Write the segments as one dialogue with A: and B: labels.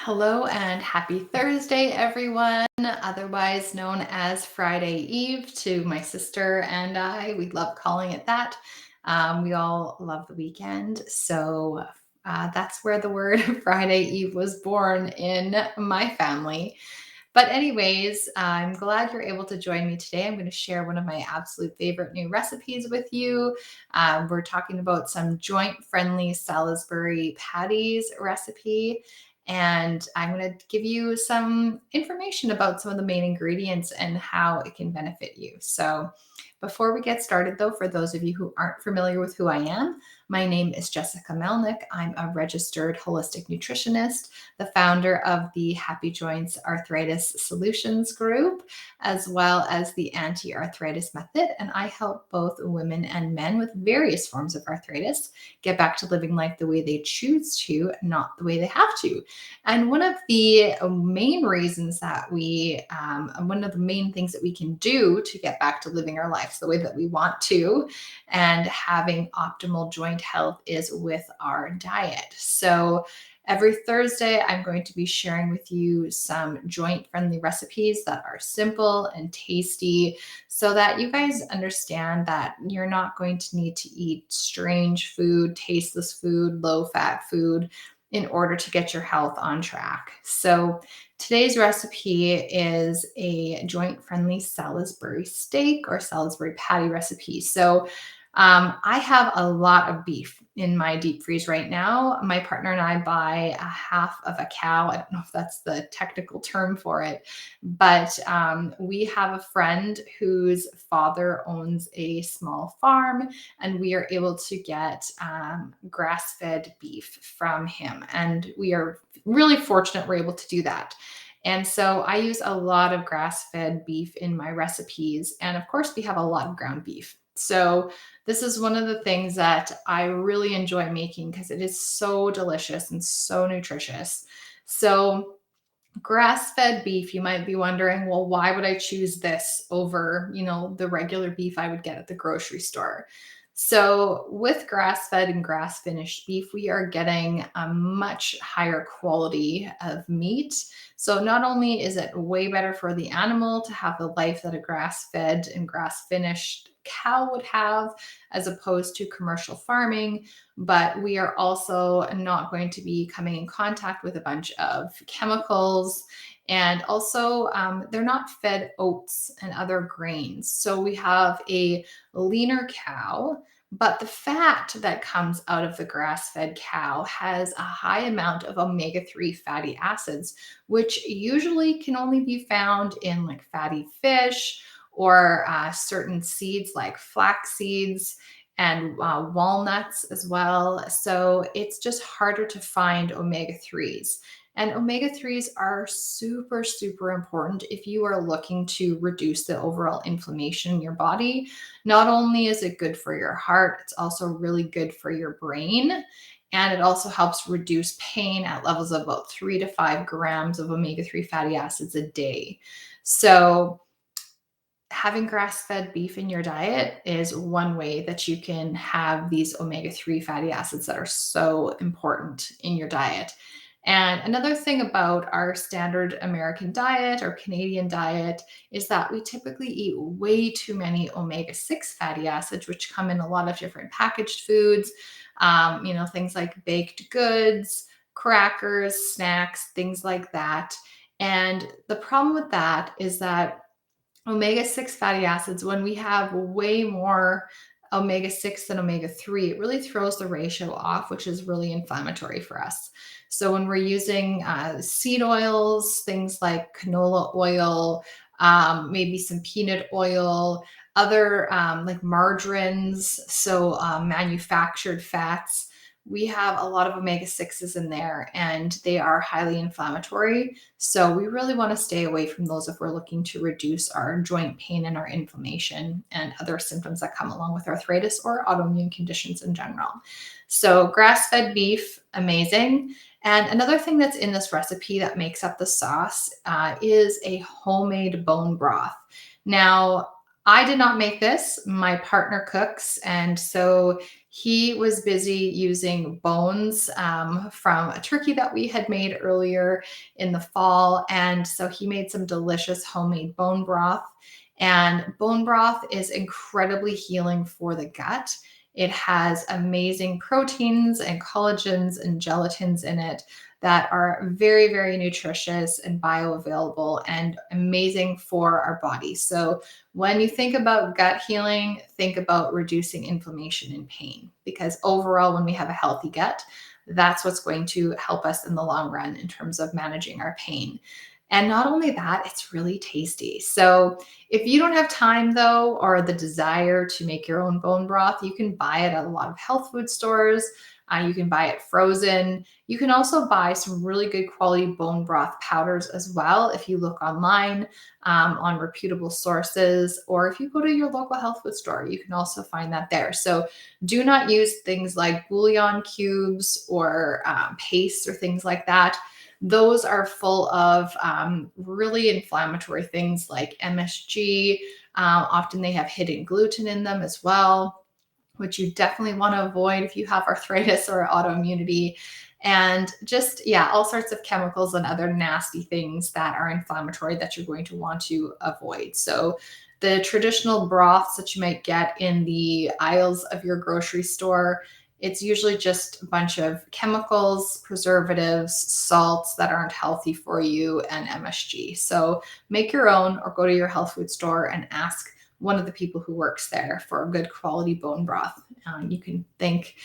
A: Hello and happy Thursday, everyone, otherwise known as Friday Eve to my sister and I. We love calling it that. We all love the weekend. So that's where the word Friday Eve was born in my family. But, anyways, I'm glad you're able to join me today. I'm going to share one of my absolute favorite new recipes with you. We're talking about some joint friendly Salisbury patties recipe. And I'm going to give you some information about some of the main ingredients and how it can benefit you. So, before we get started, though, for those of you who aren't familiar with who I am, my name is Jessica Melnick. I'm a registered holistic nutritionist, the founder of the Happy Joints Arthritis Solutions Group, as well as the Anti Arthritis Method. And I help both women and men with various forms of arthritis get back to living life the way they choose to, not the way they have to. And one of the main reasons that one of the main things that we can do to get back to living our lives the way that we want to and having optimal joint health is with our diet. So every Thursday, I'm going to be sharing with you some joint friendly recipes that are simple and tasty so that you guys understand that you're not going to need to eat strange food, tasteless food, low fat food in order to get your health on track. So today's recipe is a joint friendly Salisbury steak or Salisbury patty recipe. So I have a lot of beef in my deep freeze right now. My partner and I buy a half of a cow. I don't know if that's the technical term for it, but we have a friend whose father owns a small farm, and we are able to get grass-fed beef from him. And we are really fortunate we're able to do that. And so I use a lot of grass-fed beef in my recipes. And of course, we have a lot of ground beef. So this is one of the things that I really enjoy making because it is so delicious and so nutritious. So grass-fed beef, you might be wondering, well, why would I choose this over, the regular beef I would get at the grocery store? So with grass-fed and grass-finished beef, we are getting a much higher quality of meat. So not only is it way better for the animal to have the life that a grass-fed and grass-finished cow would have, as opposed to commercial farming, but we are also not going to be coming in contact with a bunch of chemicals. And also, they're not fed oats and other grains. So we have a leaner cow, but the fat that comes out of the grass fed cow has a high amount of omega-3 fatty acids, which usually can only be found in like fatty fish or certain seeds like flax seeds and walnuts as well. So it's just harder to find omega 3s. And omega 3s are super, super important if you are looking to reduce the overall inflammation in your body. Not only is it good for your heart, it's also really good for your brain. And it also helps reduce pain at levels of about 3 to 5 grams of omega 3 fatty acids a day. So, having grass-fed beef in your diet is one way that you can have these omega-3 fatty acids that are so important in your diet. And another thing about our standard American diet or Canadian diet is that we typically eat way too many omega-6 fatty acids, which come in a lot of different packaged foods, things like baked goods, crackers, snacks, things like that. And the problem with that is that omega-6 fatty acids, when we have way more omega-6 than omega-3, it really throws the ratio off, which is really inflammatory for us. So when we're using seed oils, things like canola oil, maybe some peanut oil, other like margarines, so manufactured fats, we have a lot of omega-6s in there and they are highly inflammatory. So we really want to stay away from those if we're looking to reduce our joint pain and our inflammation and other symptoms that come along with arthritis or autoimmune conditions in general. So grass-fed beef, amazing. And another thing that's in this recipe that makes up the sauce is a homemade bone broth. Now, I did not make this. My partner cooks, and so He was busy using bones from a turkey that we had made earlier in the fall. And so he made some delicious homemade bone broth. And bone broth is incredibly healing for the gut. It has amazing proteins and collagens and gelatins in it that are very, very nutritious and bioavailable and amazing for our body. So, when you think about gut healing, think about reducing inflammation and pain, because overall, when we have a healthy gut, that's what's going to help us in the long run in terms of managing our pain. And not only that, it's really tasty. So, if you don't have time though, or the desire to make your own bone broth, you can buy it at a lot of health food stores. You can buy it frozen. You can also buy some really good quality bone broth powders as well if you look online on reputable sources, or if you go to your local health food store, you can also find that there. So do not use things like bouillon cubes or paste or things like that. Those are full of really inflammatory things like MSG. Often they have hidden gluten in them as well, which you definitely want to avoid if you have arthritis or autoimmunity. And just, yeah, all sorts of chemicals and other nasty things that are inflammatory that you're going to want to avoid. So, the traditional broths that you might get in the aisles of your grocery store, it's usually just a bunch of chemicals, preservatives, salts that aren't healthy for you, and MSG. So, make your own or go to your health food store and ask one of the people who works there for a good quality bone broth. You can thank,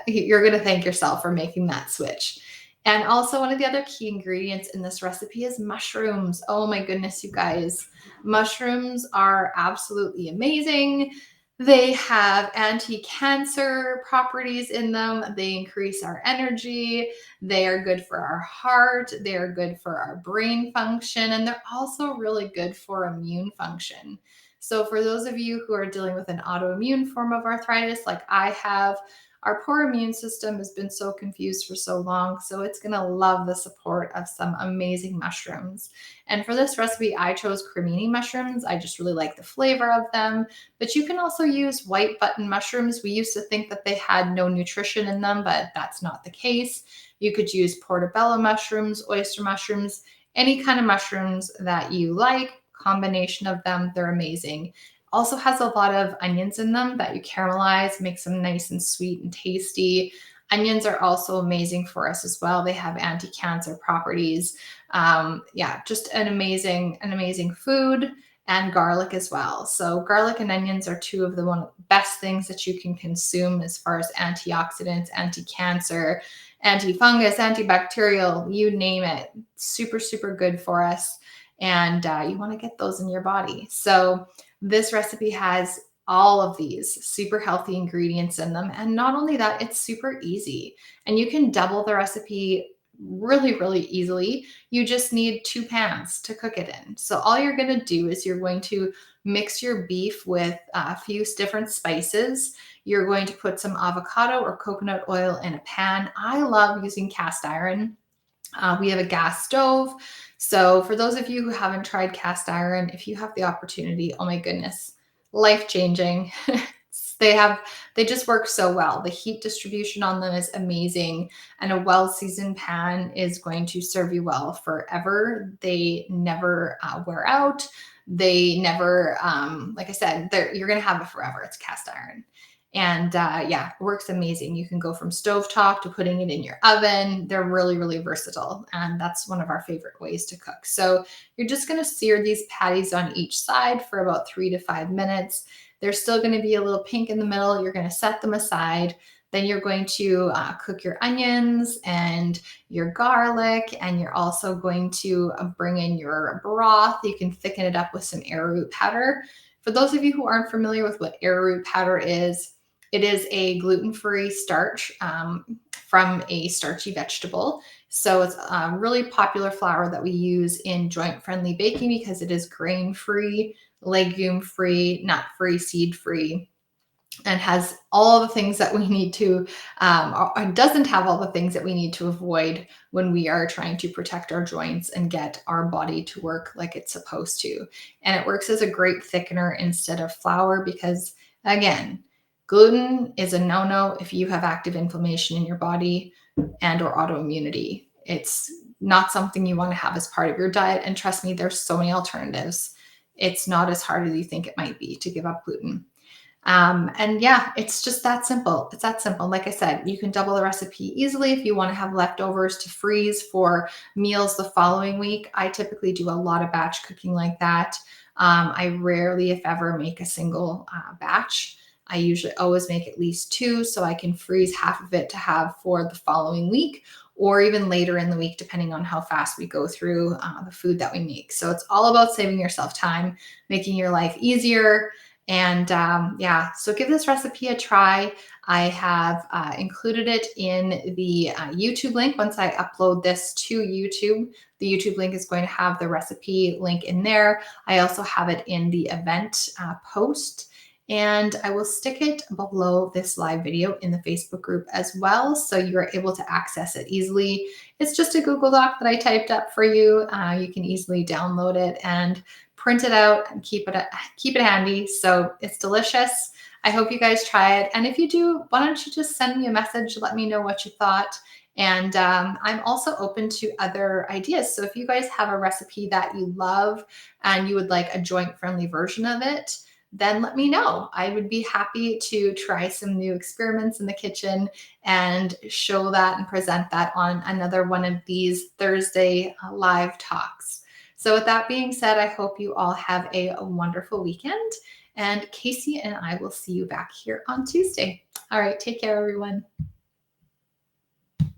A: you're going to thank yourself for making that switch. And also, one of the other key ingredients in this recipe is mushrooms. Oh my goodness, you guys. Mushrooms are absolutely amazing. They have anti cancer properties in them, they increase our energy. They are good for our heart. They are good for our brain function. And they're also really good for immune function. So, for those of you who are dealing with an autoimmune form of arthritis, like I have, our poor immune system has been so confused for so long. So, it's going to love the support of some amazing mushrooms. And for this recipe, I chose cremini mushrooms. I just really like the flavor of them. But you can also use white button mushrooms. We used to think that they had no nutrition in them, but that's not the case. You could use portobello mushrooms, oyster mushrooms, any kind of mushrooms that you like, combination of them, they're amazing. Also has a lot of onions in them that you caramelize, makes them nice and sweet and tasty. Onions are also amazing for us as well. They have anti-cancer properties. Yeah, just an amazing food, and garlic as well. So garlic and onions are two of the best things that you can consume as far as antioxidants, anti-cancer, anti-fungus, antibacterial, you name it. Super, super good for us. And you want to get those in your body. So this recipe has all of these super healthy ingredients in them. And not only that, it's super easy. And you can double the recipe really, really easily. You just need 2 pans to cook it in. So all you're going to do is you're going to mix your beef with a few different spices. You're going to put some avocado or coconut oil in a pan. I love using cast iron. We have a gas stove. So, for those of you who haven't tried cast iron, if you have the opportunity, oh my goodness, life changing. They just work so well. The heat distribution on them is amazing, and a well-seasoned pan is going to serve you well forever. They never wear out. They never, like I said, you're going to have it forever. It's cast iron. And yeah, it works amazing. You can go from stovetop to putting it in your oven. They're really, really versatile. And that's one of our favorite ways to cook. So you're just going to sear these patties on each side for about 3 to 5 minutes. They're still going to be a little pink in the middle. You're going to set them aside. Then you're going to cook your onions and your garlic, and you're also going to bring in your broth. You can thicken it up with some arrowroot powder. For those of you who aren't familiar with what arrowroot powder is, it is a gluten-free starch from a starchy vegetable. So it's a really popular flour that we use in joint-friendly baking because it is grain-free, legume-free, nut-free, seed-free, and has all the things that we need to, or doesn't have all the things that we need to avoid when we are trying to protect our joints and get our body to work like it's supposed to. And it works as a great thickener instead of flour because, again, Gluten is a no-no if you have active inflammation in your body and or autoimmunity. It's not something you want to have as part of your diet. And trust me, there's so many alternatives. It's not as hard as you think it might be to give up gluten. And yeah, it's just that simple. It's that simple. Like I said, you can double the recipe easily if you want to have leftovers to freeze for meals the following week. I typically do a lot of batch cooking like that. I rarely, if ever, make a single batch. I usually always make at least two so I can freeze half of it to have for the following week or even later in the week, depending on how fast we go through the food that we make. So it's all about saving yourself time, making your life easier. And yeah, so give this recipe a try. I have included it in the YouTube link. Once I upload this to YouTube, the YouTube link is going to have the recipe link in there. I also have it in the event post. And I will stick it below this live video in the Facebook group as well, so you're able to access it easily. It's just a Google Doc that I typed up for you. You can easily download it and print it out and keep it handy. So it's delicious. I hope you guys try it. And if you do, why don't you just send me a message? Let me know what you thought. And I'm also open to other ideas. So if you guys have a recipe that you love and you would like a joint friendly version of it, then let me know. I would be happy to try some new experiments in the kitchen and show that and present that on another one of these Thursday live talks. So with that being said, I hope you all have a wonderful weekend, and Casey and I will see you back here on Tuesday. All right, take care, everyone.